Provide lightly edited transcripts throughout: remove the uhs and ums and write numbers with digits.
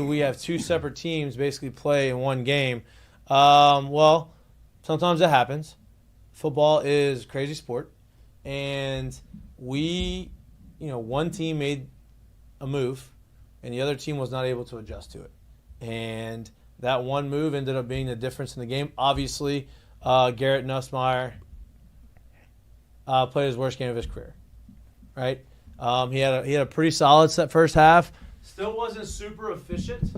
we have two separate teams basically play in one game? Well, sometimes that happens. Football is a crazy sport, and one team made a move, and the other team was not able to adjust to it. And that one move ended up being the difference in the game. Obviously, Garrett Nussmeier played his worst game of his career, right? He had a pretty solid first half. Still wasn't super efficient,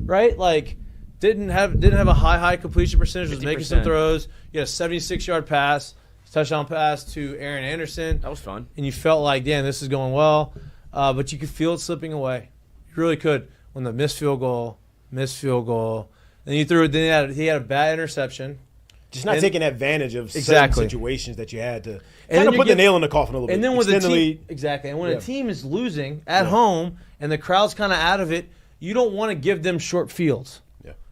right? Like didn't have a high completion percentage. Was 50%. making some throws. He had a 76-yard pass, touchdown pass to Aaron Anderson. That was fun. And you felt like, damn, this is going well. But you could feel it slipping away. You really could. When the missed field goal. Then you threw it. Then he had a bad interception. Just not taking advantage of certain situations that you had to kind of put the nail in the coffin a little bit. And then when the team, and when a team is losing at home and the crowd's kind of out of it, you don't want to give them short fields,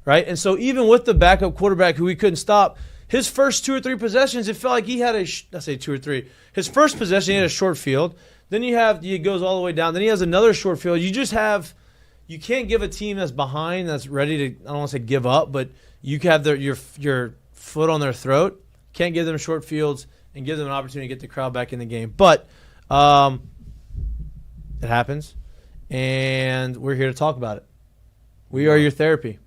right? And so even with the backup quarterback who we couldn't stop, his first 2 or 3 possessions, it felt like he had let's say 2 or 3. His first possession, he had a short field. Then he goes all the way down. Then he has another short field. You can't give a team that's behind, that's ready to, I don't want to say give up, but you have your foot on their throat. Can't give them short fields and give them an opportunity to get the crowd back in the game. But it happens, and we're here to talk about it. We are your therapy.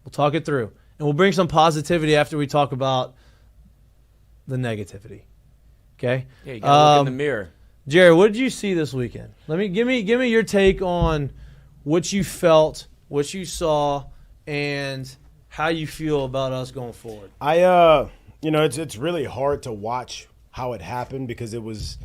We'll talk it through, and we'll bring some positivity after we talk about the negativity. Okay? Yeah, you gotta look in the mirror. Jerry, what did you see this weekend? Give me your take on what you felt, what you saw, and how you feel about us going forward. It's really hard to watch how it happened because it was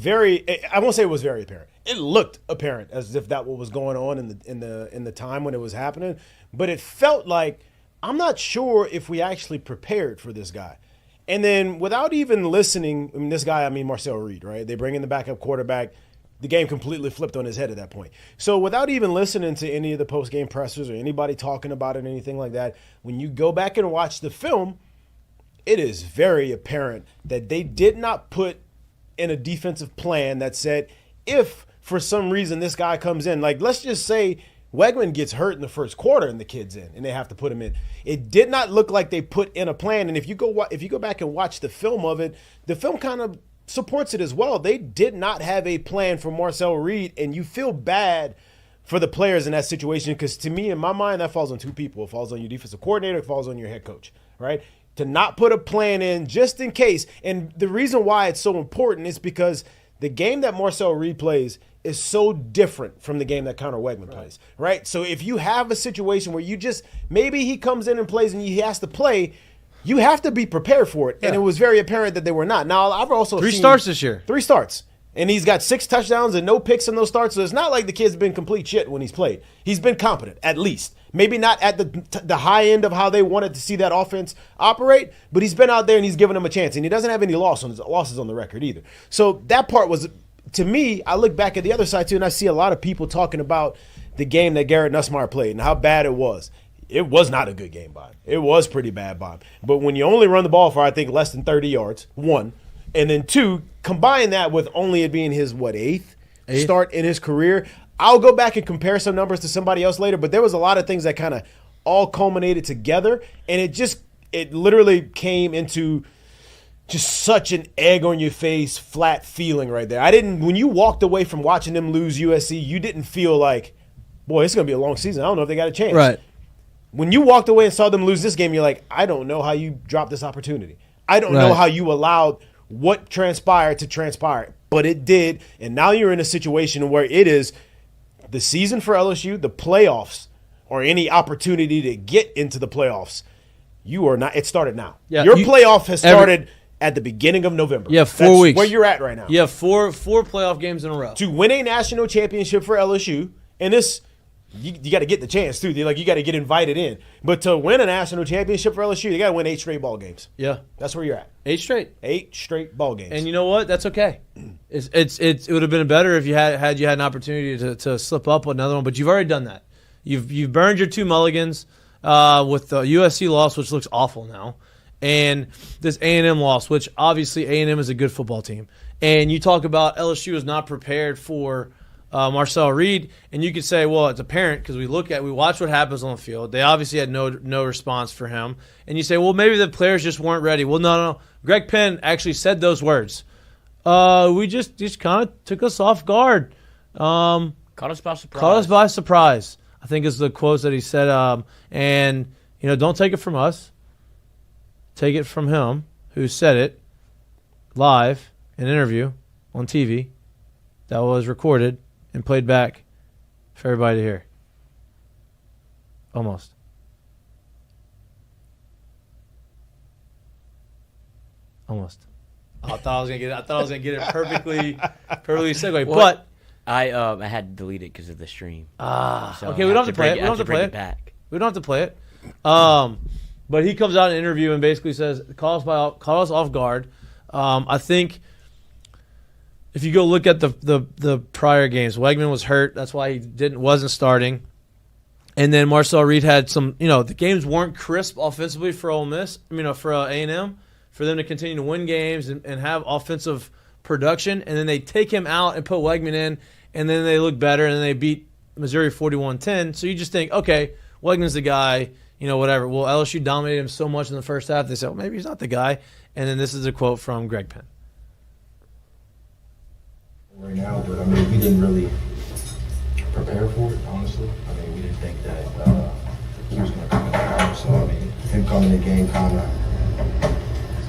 I won't say it was very apparent. It looked apparent as if that what was going on in the time when it was happening, but it felt like I'm not sure if we actually prepared for this guy. And then without even listening, Marcel Reed, right? They bring in the backup quarterback. The game completely flipped on his head at that point. So without even listening to any of the post-game pressers or anybody talking about it or anything like that, when you go back and watch the film, it is very apparent that they did not put in a defensive plan that said, if for some reason this guy comes in, like let's just say Wegman gets hurt in the first quarter and the kid's in and they have to put him in. It did not look like they put in a plan. And if you go back and watch the film of it, the film kind of supports it as well. They did not have a plan for Marcel Reed, and you feel bad for the players in that situation because to me, in my mind, that falls on two people. It falls on your defensive coordinator, it falls on your head coach, right? To not put a plan in just in case. And the reason why it's so important is because the game that Marcel Reed plays is so different from the game that Connor Wegman plays, right? So if you have a situation where maybe he comes in and plays and he has to play, you have to be prepared for it. And it was very apparent that they were not. Now, I've also seen 3 starts this year. 3 starts. And he's got 6 touchdowns and no picks in those starts. So it's not like the kid's been complete shit when he's played. He's been competent, at least. Maybe not at the high end of how they wanted to see that offense operate, but he's been out there and he's given them a chance. And he doesn't have any losses on the record either. So that part was, to me, I look back at the other side too, and I see a lot of people talking about the game that Garrett Nussmeier played and how bad it was. It was not a good game by him. It was pretty bad by him. But when you only run the ball for, I think, less than 30 yards, 1, and then 2, combine that with only it being his, 8th start in his career. I'll go back and compare some numbers to somebody else later, but there was a lot of things that kind of all culminated together, and it literally came into just such an egg on your face, flat feeling right there. When you walked away from watching them lose USC, you didn't feel like, boy, it's going to be a long season. I don't know if they got a chance. Right. When you walked away and saw them lose this game, you're like, I don't know how you dropped this opportunity. I don't know how you allowed what transpired to transpire. But it did, and now you're in a situation where it is the season for LSU, the playoffs, or any opportunity to get into the playoffs. You are not. It started now. Yeah, your playoff has started at the beginning of November. Yeah, 4 weeks. Where you're at right now. You have four playoff games in a row. To win a national championship for LSU, and this – you got to get the chance, too. You got to get invited in. But to win a national championship for LSU, you got to win 8 straight ball games. Yeah. That's where you're at. 8 straight. 8 straight ball games. And you know what? That's okay. It would have been better if you had an opportunity to slip up with another one, but you've already done that. You've burned your 2 mulligans with the USC loss, which looks awful now, and this A&M loss, which obviously A&M is a good football team. And you talk about LSU is not prepared for Marcel Reed, and you could say, well, it's apparent because we watch what happens on the field. They obviously had no response for him, and you say, well, maybe the players just weren't ready. Well, no. Greg Penn actually said those words. We just kind of took us off guard. Caught us by surprise. Caught us by surprise, I think is the quotes that he said. And don't take it from us. Take it from him, who said it live in an interview on TV that was recorded and played back for everybody to hear. Almost. I thought I was gonna get it perfectly segue, but I had to delete it because of the stream. Okay, we don't have to play it. We don't have to play it back. We don't have to play it. But he comes out in an interview and basically says, "Caught us off guard." I think if you go look at the prior games, Wegman was hurt. That's why he wasn't starting. And then Marcel Reed had some. The games weren't crisp offensively for Ole Miss. For A&M, for them to continue to win games and have offensive production. And then they take him out and put Wegman in, and then they look better, and then they beat Missouri 41-10. So you just think, okay, Wegman's the guy. Whatever. Well, LSU dominated him so much in the first half, they said, well, maybe he's not the guy. And then this is a quote from Greg Penn. Right now, but we didn't really prepare for it, honestly. We didn't think that he was going to come in the game. So, him coming in the game kind of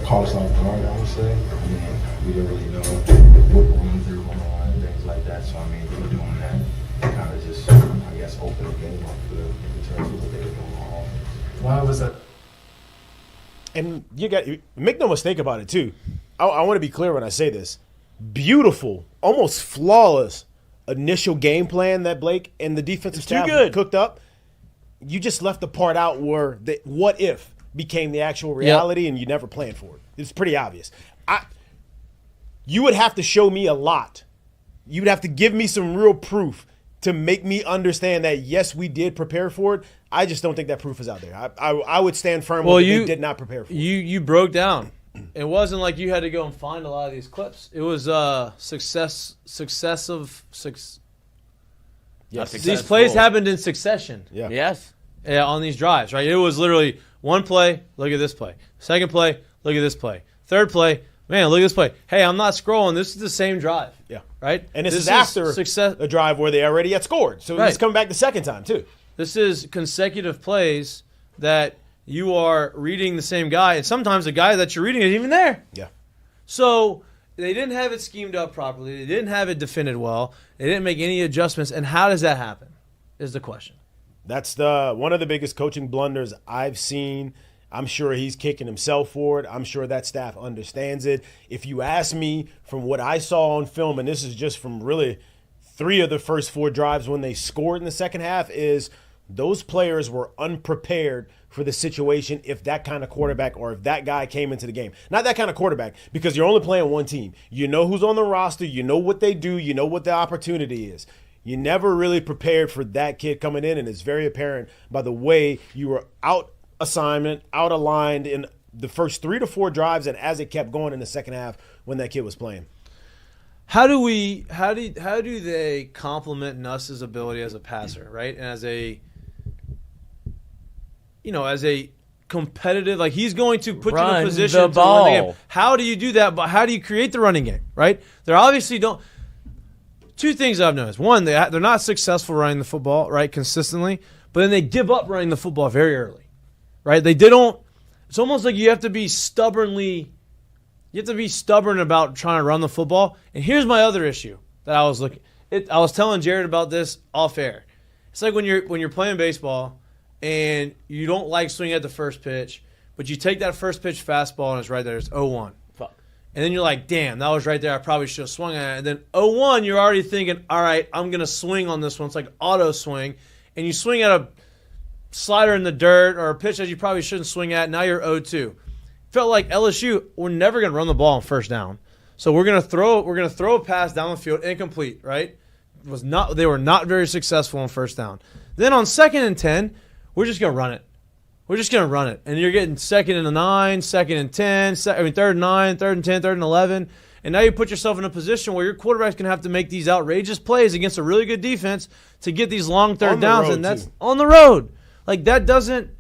caught us off guard, I would say. We didn't really know what we're going through going on and things like that. So, they were doing that kind of just, open the game up in terms of what they were doing on offense. Why was that? And make no mistake about it, too. I want to be clear when I say this. Beautiful, almost flawless initial game plan that Blake and the defensive staff cooked up. You just left the part out where the what if became the actual reality, and you never planned for it. It's pretty obvious. You would have to show me a lot. You would have to give me some real proof to make me understand that, yes, we did prepare for it. I just don't think that proof is out there. I would stand firm with they did not prepare for it. You broke down. It wasn't like you had to go and find a lot of these clips. It was successive. These plays happened in succession. Yeah. Yes. Yeah, on these drives, right? It was literally one play, look at this play. Second play, look at this play. Third play, man, look at this play. Hey, I'm not scrolling. This is the same drive. Yeah. Right? And this is after a drive where they already had scored. So it's coming back the second time, too. This is consecutive plays that you are reading the same guy, and sometimes the guy that you're reading isn't even there. Yeah. So they didn't have it schemed up properly. They didn't have it defended well. They didn't make any adjustments. And how does that happen is the question. That's one of the biggest coaching blunders I've seen. I'm sure he's kicking himself for it. I'm sure that staff understands it. If you ask me from what I saw on film, and this is just from really 3 of the first 4 drives when they scored in the second half, is those players were unprepared for the situation if that kind of quarterback or if that guy came into the game. Not that kind of quarterback, because you're only playing one team. You know who's on the roster. You know what they do. You know what the opportunity is. You never really prepared for that kid coming in, and it's very apparent by the way you were out assignment, out aligned in the first 3 to 4 drives, and as it kept going in the second half when that kid was playing. How do they complement Nuss's ability as a passer, right? And as a competitive, like he's going to put you in a position to run the game. How do you do that? But how do you create the running game, right? They're obviously don't. 2 things I've noticed. One, they're not successful running the football, right, consistently, but then they give up running the football very early, right? It's almost like you have to be stubborn about trying to run the football. And here's my other issue that I was telling Jared about this off air. It's like when you're playing baseball and you don't like swinging at the first pitch, but you take that first pitch fastball and it's right there. It's 0-1. Fuck. And then you're like, damn, that was right there. I probably should have swung at it. And then 0-1, you're already thinking, all right, I'm going to swing on this one. It's like auto swing. And you swing at a slider in the dirt or a pitch that you probably shouldn't swing at. Now you're 0-2. Felt like LSU, we're never going to run the ball on first down. So we're going to throw a pass down the field, incomplete, right? They were not very successful on first down. Then on 2nd and 10, we're just going to run it. We're just going to run it. And you're getting 2nd and 9, 2nd and 10, 3rd and 9, 3rd and 10, 3rd and 11. And And now you put yourself in a position where your quarterback's going to have to make these outrageous plays against a really good defense to get these long third downs, and that's on the road. Like that doesn't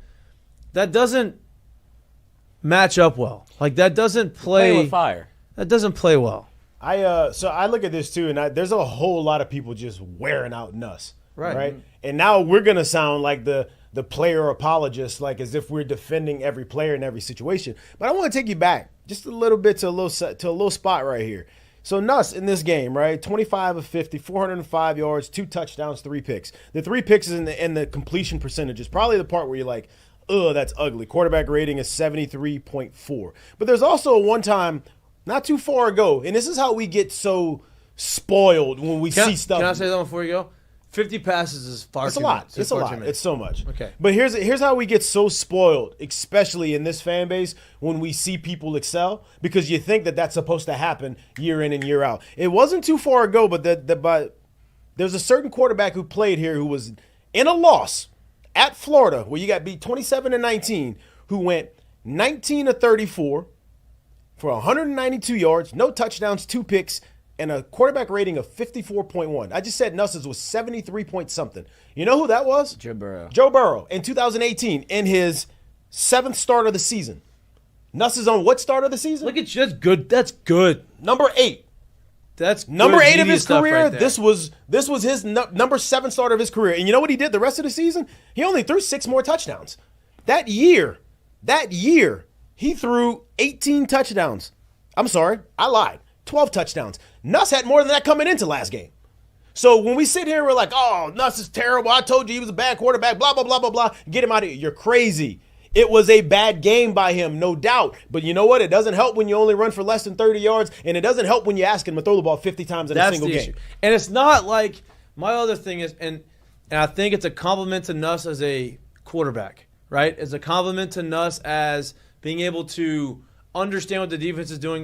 match up well. Like that doesn't play with fire. That doesn't play well. So I look at this too, and there's a whole lot of people just wearing out Nuss, right? And now we're gonna sound like the player apologist, like as if we're defending every player in every situation. But I want to take you back just a little bit to a little spot right here. So Nuss in this game, right? 25 of 50, 405 yards, 2 touchdowns, 3 picks. The 3 picks is in the completion percentage is probably the part where you're like, ugh, that's ugly. Quarterback rating is 73.4. But there's also a one time not too far ago, and this is how we get so spoiled when we see stuff. Can I say that before you go? 50 passes is far too much. It's a lot. It's so much. Okay. But here's how we get so spoiled, especially in this fan base, when we see people excel, because you think that that's supposed to happen year in and year out. It wasn't too far ago, but there's a certain quarterback who played here who was in a loss at Florida, where you got beat 27-19, who went 19 of 34 for 192 yards, no touchdowns, 2 picks, and a quarterback rating of 54.1. I just said Nuss's was 73 point something. You know who that was? Joe Burrow. Joe Burrow in 2018 in his 7th start of the season. Nuss is on what start of the season? Look at you. That's good. That's good. Number 8. That's number 8 of his career. Right, this was his number 7 start of his career. And you know what he did the rest of the season? He only threw 6 more touchdowns. That year, he threw 18 touchdowns. I'm sorry, I lied. 12 touchdowns. Nuss had more than that coming into last game. So when we sit here, we're like, oh, Nuss is terrible. I told you he was a bad quarterback, blah, blah, blah, blah, blah. Get him out of here. You're crazy. It was a bad game by him, no doubt. But you know what? It doesn't help when you only run for less than 30 yards, and it doesn't help when you ask him to throw the ball 50 times in a single game. And it's not like my other thing is, and I think it's a compliment to Nuss as a quarterback, right? It's a compliment to Nuss as being able to understand what the defense is doing.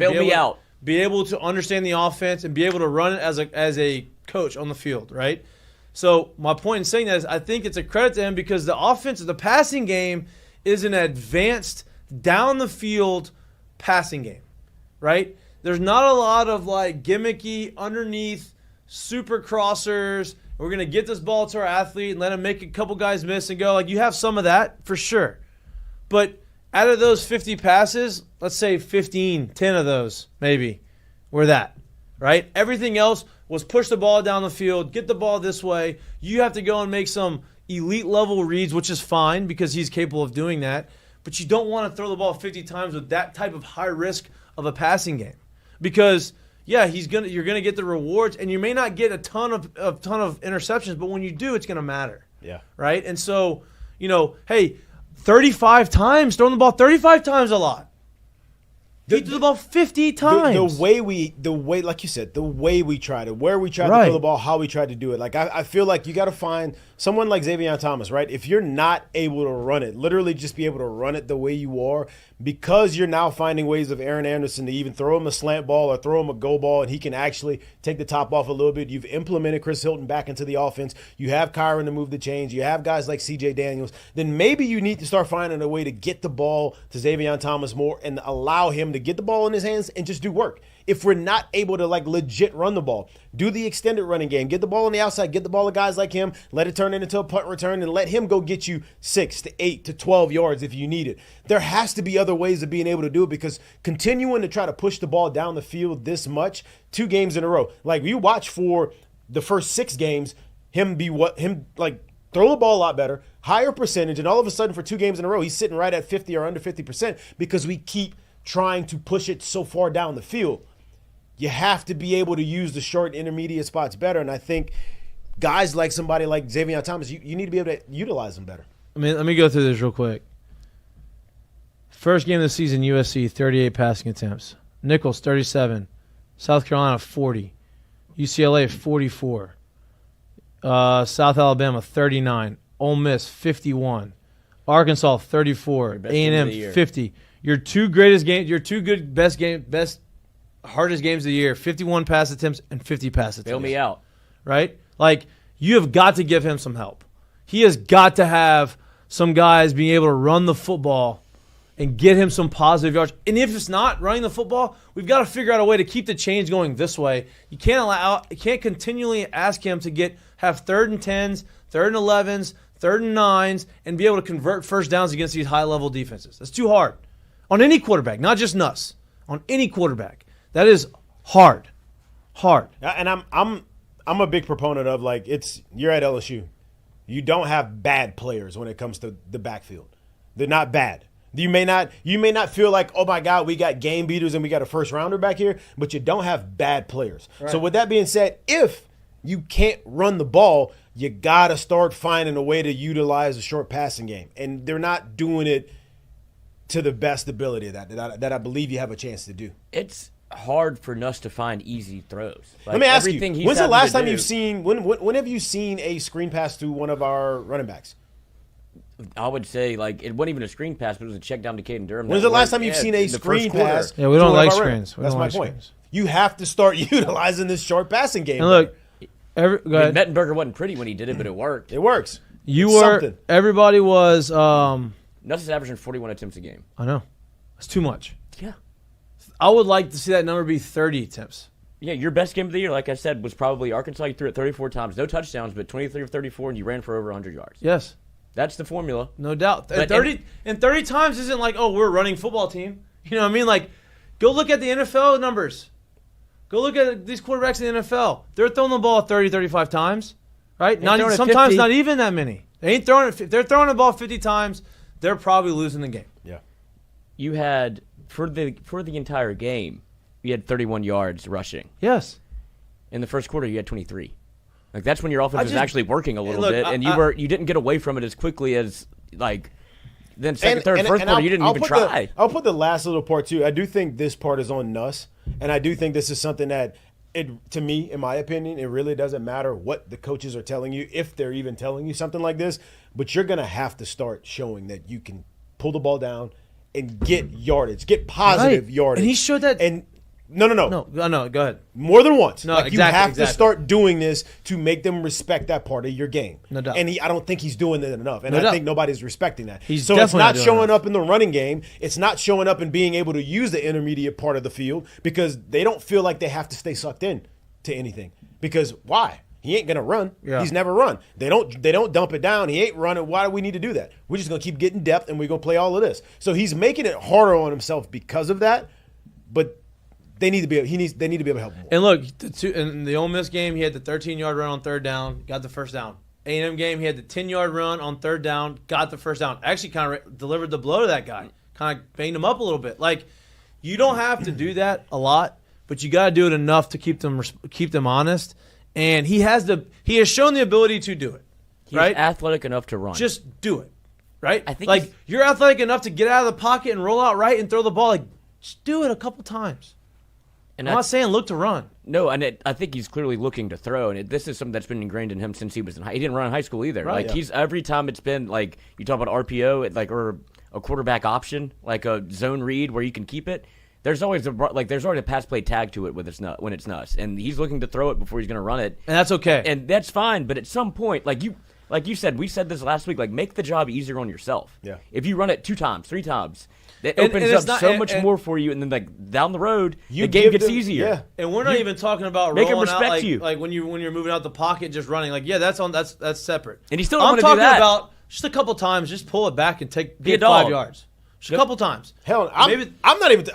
Be able to understand the offense and be able to run it as a coach on the field, right? So my point in saying that is I think it's a credit to him because the offense, the passing game is an advanced down the field passing game, right? There's not a lot of like gimmicky underneath super crossers. We're going to get this ball to our athlete and let him make a couple guys miss and go. Like you have some of that for sure. But out of those 50 passes, let's say 10 of those maybe were that, right? Everything else was push the ball down the field, get the ball this way. You have to go and make some elite level reads, which is fine because he's capable of doing that. But you don't want to throw the ball 50 times with that type of high risk of a passing game because, yeah, you're gonna get the rewards, and you may not get a ton of interceptions, but when you do, it's gonna matter. Yeah. Right. And so, hey. 35 times, throwing the ball 35 times a lot. He threw the ball 50 times. The way, like you said, the way we tried it, where we tried to throw the ball, how we tried to do it. Like I feel like you got to find someone like Xavier Thomas, right? If you're not able to run it, literally just be able to run it the way you are, because you're now finding ways of Aaron Anderson to even throw him a slant ball or throw him a go ball, and he can actually take the top off a little bit. You've implemented Chris Hilton back into the offense. You have Kyron to move the chains. You have guys like C.J. Daniels. Then maybe you need to start finding a way to get the ball to Xavier Thomas more and allow him to get the ball in his hands and just do work. If we're not able to like legit run the ball, do the extended running game, get the ball on the outside, get the ball to guys like him, let it turn into a punt return, and let him go get you 6 to 8 to 12 yards if you need it. There has to be other ways of being able to do it, because continuing to try to push the ball down the field this much, 2 games in a row. Like you watch for the first 6 games, him throw the ball a lot better, higher percentage, and all of a sudden for 2 games in a row, he's sitting right at 50 or under 50% because we keep trying to push it so far down the field. You have to be able to use the short intermediate spots better, and I think guys like somebody like Xavier Thomas, you need to be able to utilize them better. I mean, let me go through this real quick. First game of the season, USC, 38 passing attempts. Nichols, 37. South Carolina, 40. UCLA, 44. South Alabama, 39. Ole Miss, 51. Arkansas, 34. A&M, 50. Your 2 greatest games, your 2 good best hardest games of the year, 51 pass attempts and 50 pass attempts. Bail me out. Right? Like, you have got to give him some help. He has got to have some guys being able to run the football and get him some positive yards. And if it's not running the football, we've got to figure out a way to keep the chains going this way. You can't continually ask him to have 3rd and 10s, 3rd and 11s, 3rd and 9s, and be able to convert first downs against these high-level defenses. That's too hard. On any quarterback, not just Nuss. On any quarterback. That is hard. Hard. And I'm a big proponent of, like, you're at LSU. You don't have bad players when it comes to the backfield. They're not bad. You may not feel like, oh my God, we got game beaters and we got a first rounder back here, but you don't have bad players. Right. So with that being said, if you can't run the ball, you gotta start finding a way to utilize a short passing game. And they're not doing it to the best ability of that I believe you have a chance to do. It's hard for Nuss to find easy throws. Like, let me ask you, when's the last time you've seen when have you seen a screen pass to one of our running backs? I would say, like, it wasn't even a screen pass, but it was a check down to Caden Durham. When's the last time you've seen a screen pass? Yeah, we don't like screens. That's my point. You have to start utilizing this short passing game. And look, Mettenberger wasn't pretty when he did it, but it worked. It works. Everybody was. Nuss is averaging 41 attempts a game. I know. That's too much. Yeah. I would like to see that number be 30 attempts. Yeah, your best game of the year, like I said, was probably Arkansas. You threw it 34 times. No touchdowns, but 23 of 34, and you ran for over 100 yards. Yes. That's the formula. No doubt. And 30 times isn't like, oh, we're a running football team. You know what I mean? Like, go look at the NFL numbers. Go look at these quarterbacks in the NFL. They're throwing the ball 30, 35 times, right? Sometimes not even that many. They ain't throwing it. If they're throwing the ball 50 times, they're probably losing the game. Yeah. You had, for the entire game, you had 31 yards rushing. Yes. In the first quarter, you had 23. Like, that's when your offense is actually working a little bit, and you didn't get away from it as quickly as, like, then second, third, first quarter, you didn't even try. I'll put the last little part, too. I do think this part is on Nuss, and I do think this is something that, to me, in my opinion, it really doesn't matter what the coaches are telling you, if they're even telling you something like this, but you're going to have to start showing that you can pull the ball down and get yardage, get positive yardage. And he showed that. And No. No, go ahead. More than once. No, you have to start doing this to make them respect that part of your game. No doubt. And I don't think he's doing it enough. And I think nobody's respecting that. So it's not showing up in the running game. It's not showing up in being able to use the intermediate part of the field because they don't feel like they have to stay sucked in to anything. Because why? He ain't gonna run. Yeah. He's never run. They don't dump it down. He ain't running. Why do we need to do that? We're just gonna keep getting depth and we're gonna play all of this. So he's making it harder on himself because of that. But they need to be able to help him more. And look, in the Ole Miss game, he had the 13-yard run on third down, got the first down. A&M game, he had the 10-yard run on third down, got the first down. Actually kind of delivered the blow to that guy. Kind of banged him up a little bit. Like, you don't have to do that a lot, but you got to do it enough to keep them honest. And he has shown the ability to do it. He's right? athletic enough to run. Just do it. Right? I think you're athletic enough to get out of the pocket and roll out right and throw the ball. Like, just do it a couple times. And I'm not saying look to run. No, and I think he's clearly looking to throw, and this is something that's been ingrained in him since he was in high. He didn't run in high school either. Right, like he's every time it's been like you talk about RPO, or a quarterback option, like a zone read where you can keep it. There's always a pass play tag to it when it's Nuss, and he's looking to throw it before he's going to run it, and that's okay, and that's fine. But at some point, like you said, we said this last week, like make the job easier on yourself. Yeah. If you run it 2 times, 3 times. It opens up so much more for you, and then like down the road, the game gets easier. Yeah. And we're not even talking about make rolling him respect out you. like when you're moving out the pocket, just running. Like that's separate. And he still don't want to do that. I'm talking about just a couple times, just pull it back and get 5 yards. Just a couple times. Hell, I'm not even.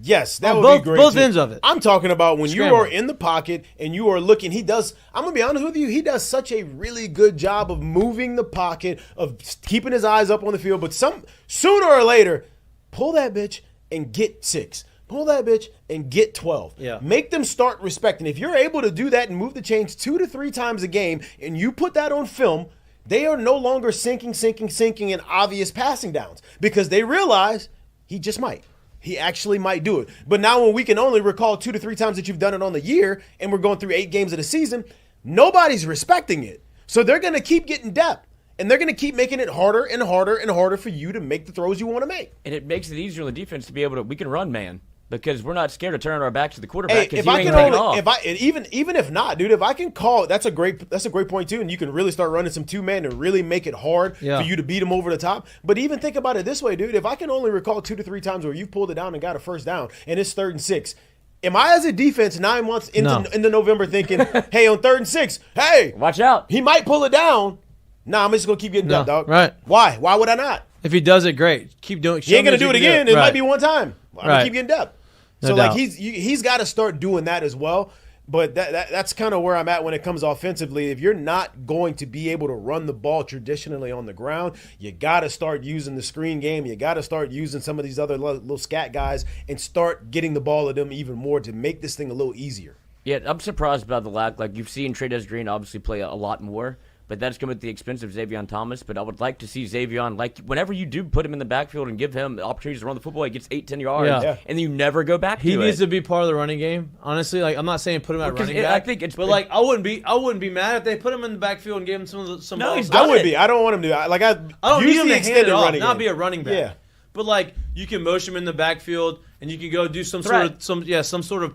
Yes, that would be great. Both ends of it. I'm talking about when you are in the pocket and you are looking. I'm going to be honest with you. He does such a really good job of moving the pocket, of keeping his eyes up on the field. But sooner or later, pull that bitch and get 6. Pull that bitch and get 12. Yeah. Make them start respecting. If you're able to do that and move the chains 2 to 3 times a game, and you put that on film, they are no longer sinking in obvious passing downs because they realize he just might. He actually might do it. But now when we can only recall 2 to 3 times that you've done it on the year and we're going through 8 games of the season, nobody's respecting it. So they're going to keep getting depth. And they're going to keep making it harder and harder and harder for you to make the throws you want to make. And it makes it easier on the defense to be able to – we can run man. Because we're not scared to turn our back to the quarterback because if he I ain't can taking only, off. even if not, dude, if I can call, that's a great point too, and you can really start running some 2-man and really make it hard for you to beat them over the top. But even think about it this way, dude. If I can only recall 2 to 3 times where you've pulled it down and got a first down, and it's 3rd and 6. Am I, as a defense, 9 months into November thinking, hey, on 3rd and 6, hey, watch out, he might pull it down? Nah, I'm just gonna keep getting depth, dog. Right? Why? Why would I not? If he does it, great. Keep doing. He ain't gonna do it again. It might be one time. I'm gonna keep getting depth. So doubt. like he's got to start doing that as well. But that's kind of where I'm at when it comes offensively. If you're not going to be able to run the ball traditionally on the ground, you got to start using the screen game. You got to start using some of these other little scat guys and start getting the ball to them even more to make this thing a little easier. Yeah, I'm surprised about the lack. Like, you've seen Trey'Dez Green obviously play a lot more, but that's come at the expense of Xavier Thomas. But I would like to see Xavier, like, whenever you do put him in the backfield and give him opportunities to run the football, he gets 8-10 yards, and then you never go back to it. He needs to be part of the running game. Honestly, like, I'm not saying put him at running back. I think it's, but like I wouldn't be mad if they put him in the backfield and gave him some balls. I would be. I don't want him to. Like I don't need him to hand it off, not game. be a running back. Yeah. But like you can motion him in the backfield, and you can go do some sort of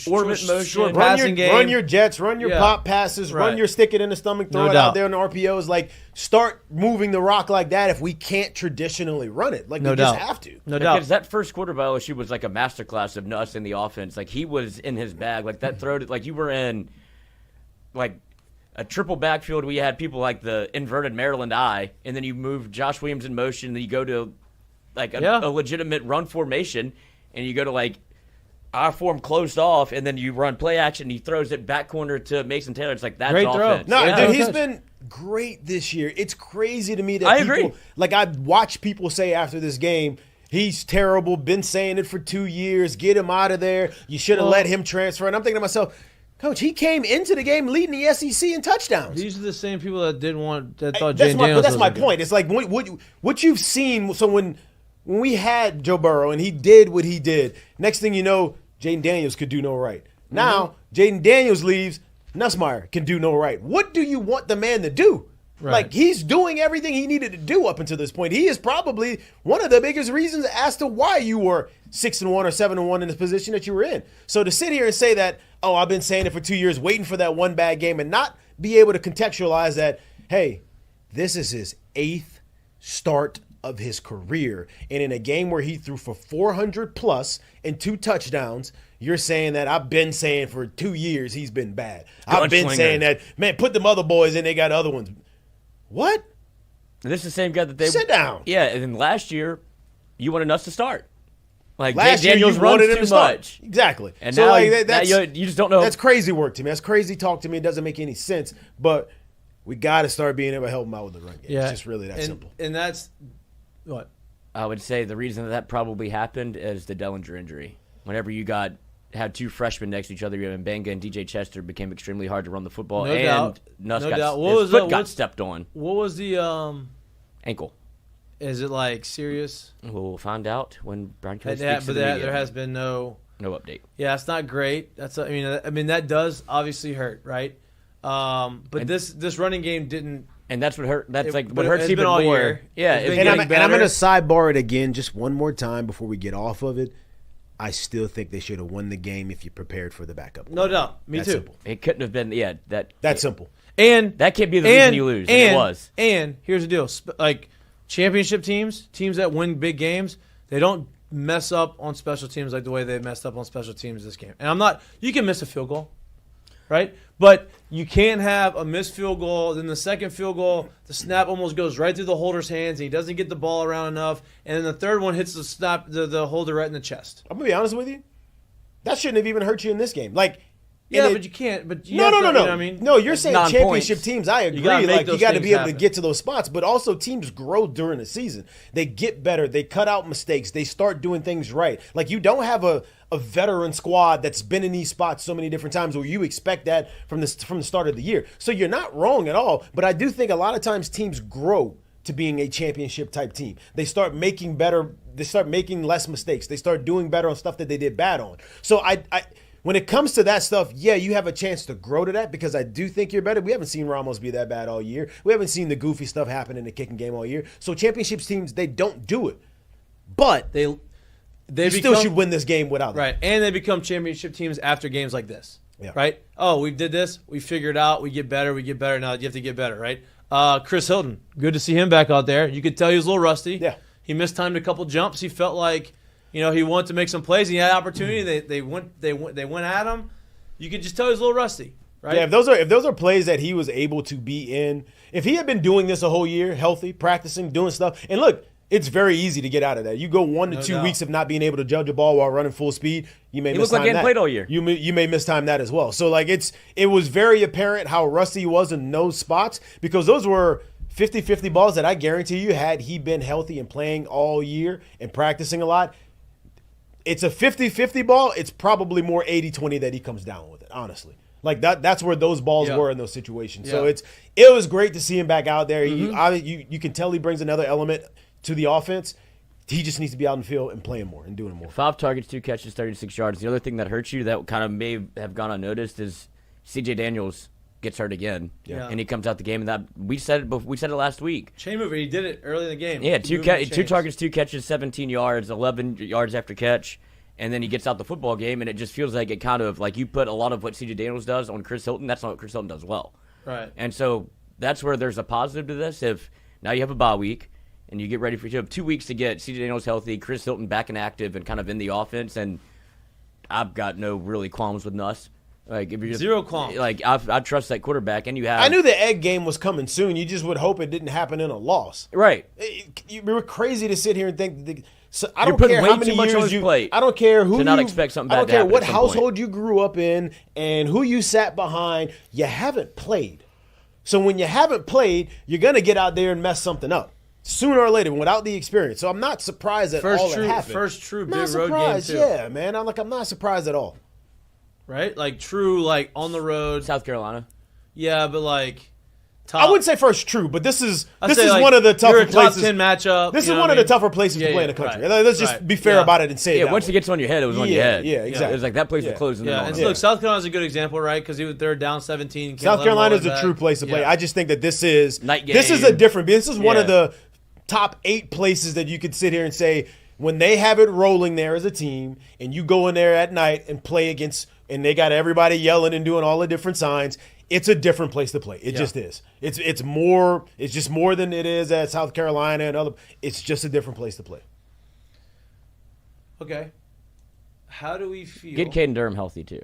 orbit motion, short passing game. Run your jets, run your pop passes, run your stick it in the stomach, throw it out there on the RPOs. Like start moving the rock like that. If we can't traditionally run it, like we just have to. No doubt. Because that first quarter by LSU was like a masterclass of us in the offense. Like he was in his bag. Like that throw, like you were in, like. A triple backfield, we had people like the inverted Maryland eye, and then you move Josh Williams in motion, and then you go to like a legitimate run formation, and you go to like I form closed off, and then you run play action, and he throws it back corner to Mason Taylor. It's like that's great offense. Throw. No, dude, he's been great this year. It's crazy to me that I people, agree. Like I watch people say after this game, he's terrible, been saying it for 2 years, get him out of there. You should have let him transfer. And I'm thinking to myself, Coach, he came into the game leading the SEC in touchdowns. These are the same people that thought That's Jane Daniels. That's my point. It's like what you've seen. So when we had Joe Burrow and he did what he did, next thing you know, Jaden Daniels could do no right. Now Jaden Daniels leaves, Nussmeier can do no right. What do you want the man to do? Right. Like he's doing everything he needed to do up until this point. He is probably one of the biggest reasons as to why you were 6-1 or 7-1 in the position that you were in. So to sit here and say that, oh, I've been saying it for 2 years, waiting for that one bad game, and not be able to contextualize that, hey, this is his 8th start of his career, and in a game where he threw for 400 plus and 2 touchdowns, you're saying that I've been saying for 2 years he's been bad. I've been saying that, man, put them other boys in, they got other ones. What? And this is the same guy that they sit down. Yeah, and then last year, you wanted us to start. Like last year, Daniels you wanted him too to start. much. Exactly. And so now, like, now you just don't know. That's crazy work to me. That's crazy talk to me. It doesn't make any sense. But we got to start being able to help him out with the run game. Yeah. It's just really that simple. And that's what I would say the reason that probably happened is the Dellinger injury. Whenever you had 2 freshmen next to each other, and Benga and DJ Chester became extremely hard to run the football. No and doubt. Nuss No got, doubt. His foot got stepped on. What was the ankle? Is it like serious? We'll find out when Brian Kelly But speaks to the media. there has been no update. Yeah, it's not great. I mean that does obviously hurt, right? But this running game didn't. And that's what hurt. That's what hurts even all more. year. Yeah, and I'm going to sidebar it again just one more time before we get off of it. I still think they should have won the game if you prepared for the backup. No doubt. Me That's too. Simple. It couldn't have been. Yeah, that's simple. And that can't be the reason you lose. And it was. And here's the deal: like championship teams that win big games, they don't mess up on special teams like the way they messed up on special teams this game. And you can miss a field goal, right? But you can't have a missed field goal. Then the second field goal, the snap almost goes right through the holder's hands, and he doesn't get the ball around enough. And then the third one hits the holder right in the chest. I'm gonna be honest with you. That shouldn't have even hurt you in this game. Like, yeah, but you can't. But you no. You know what I mean, no, you're saying non-points. championship teams. I agree. You gotta make you got to those be able things to get to those spots, but also teams grow during the season. They get better. They cut out mistakes. They start doing things right. Like you don't have a veteran squad that's been in these spots so many different times where you expect that from the start of the year. So you're not wrong at all. But I do think a lot of times teams grow to being a championship type team. They start making better. They start making less mistakes. They start doing better on stuff that they did bad on. So I when it comes to that stuff, yeah, you have a chance to grow to that because I do think you're better. We haven't seen Ramos be that bad all year. We haven't seen the goofy stuff happen in the kicking game all year. So championships teams, they don't do it. But you still should win this game without them. Right, and they become championship teams after games like this. Yeah. Right? Oh, we did this. We figured out. We get better. Now you have to get better, right? Chris Hilton, good to see him back out there. You could tell he was a little rusty. Yeah. He mistimed a couple jumps. He felt like, he wanted to make some plays. He had opportunity. They went at him. You could just tell he was a little rusty, right? Yeah, if those are plays that he was able to be in, if he had been doing this a whole year, healthy, practicing, doing stuff, and look, it's very easy to get out of that. You go 1 to 2 weeks of not being able to judge a ball while running full speed. You may miss looked like he hadn't played all year. You may miss time that as well. So like it was very apparent how rusty he was in those spots because those were 50-50 balls that I guarantee you had he been healthy and playing all year and practicing a lot. It's a 50-50 ball. It's probably more 80-20 that he comes down with it, honestly. Like that's where those balls were in those situations. So it was great to see him back out there. You can tell he brings another element to the offense. He just needs to be out in the field and playing more and doing more. 5 targets, 2 catches, 36 yards. The other thing that hurts you that kind of may have gone unnoticed is C.J. Daniels gets hurt again, and he comes out the game. And that we said it last week. Chain mover, he did it early in the game. Yeah, 2 targets, 2 catches, 17 yards, 11 yards after catch, and then he gets out the football game, and it just feels like it kind of like you put a lot of what C.J. Daniels does on Chris Hilton. That's not what Chris Hilton does well. Right. And so that's where there's a positive to this. If now you have a bye week. And you get ready you have 2 weeks to get C.J. Daniels healthy, Chris Hilton back and active and kind of in the offense. And I've got no really qualms with Nuss. Like if you're just, zero qualms. Like I trust that quarterback. And you have. I knew the egg game was coming soon. You just would hope it didn't happen in a loss. Right. You were crazy to sit here and think. So I You're don't care way how many too much on years his you. plate I don't care who to not you, expect something I don't bad to care happen what at some household point. you grew up in and who you sat behind. You haven't played. So when you haven't played, you're gonna get out there and mess something up. Sooner or later, without the experience. So I'm not surprised at all that happened. First true big Not road game, surprised, too. yeah, man. I'm not surprised at all. Right? Like, true, like, on the road. South Carolina. Yeah, but, like, top. I wouldn't say first true, but this is like, one of the tougher you're a top places. 10 matchup. This is one of the tougher places to play in the country. Right, Let's just be fair about it and say it. Yeah, that once way. it gets on your head, it was on your head. Yeah, exactly. It was like that place was closing in Yeah, on and them. so, look, South Carolina's a good example, right? Because they're down 17. South Carolina is a true place to play. Yeah. I just think that this is Night This is game. a different. This is one of Yeah. the top 8 places that you could sit here and say when they have it rolling there as a team, and you go in there at night and play against, and they got everybody yelling and doing all the different signs. It's a different place to play. It just is. It's more. It's just more than it is at South Carolina and other. It's just a different place to play. Okay. How do we feel? Get Caden Durham healthy too.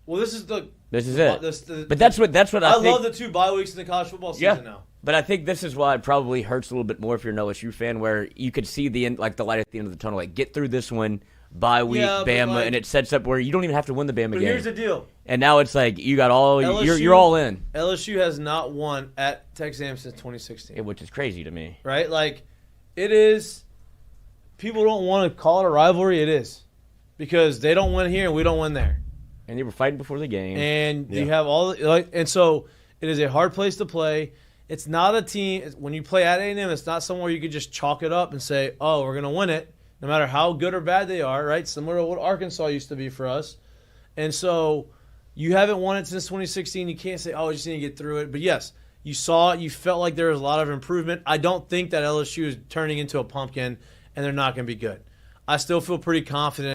Well, this is it. But that's what I think. love the 2 bye weeks in the college football season now. But I think this is why it probably hurts a little bit more if you're an LSU fan, where you could see the end, like the light at the end of the tunnel. Like get through this one, bye week, Yeah, but Bama, and it sets up where you don't even have to win the Bama But game. here's the deal. And now it's like you got all LSU you're all in, LSU has not won at Texas A&M since 2016. which is crazy to me. Right? Like, it is. People don't want to call it a rivalry. It is. Because they don't win here and we don't win there. And they were fighting before the game. And you have all and so it is a hard place to play. It's not a team. When you play at A&M, it's not somewhere you could just chalk it up and say, "Oh, we're gonna win it," no matter how good or bad they are. Right? Similar to what Arkansas used to be for us. And so you haven't won it since 2016. You can't say, "Oh, we just need to get through it." But yes, you saw it. You felt like there was a lot of improvement. I don't think that LSU is turning into a pumpkin and they're not going to be good. I still feel pretty confident.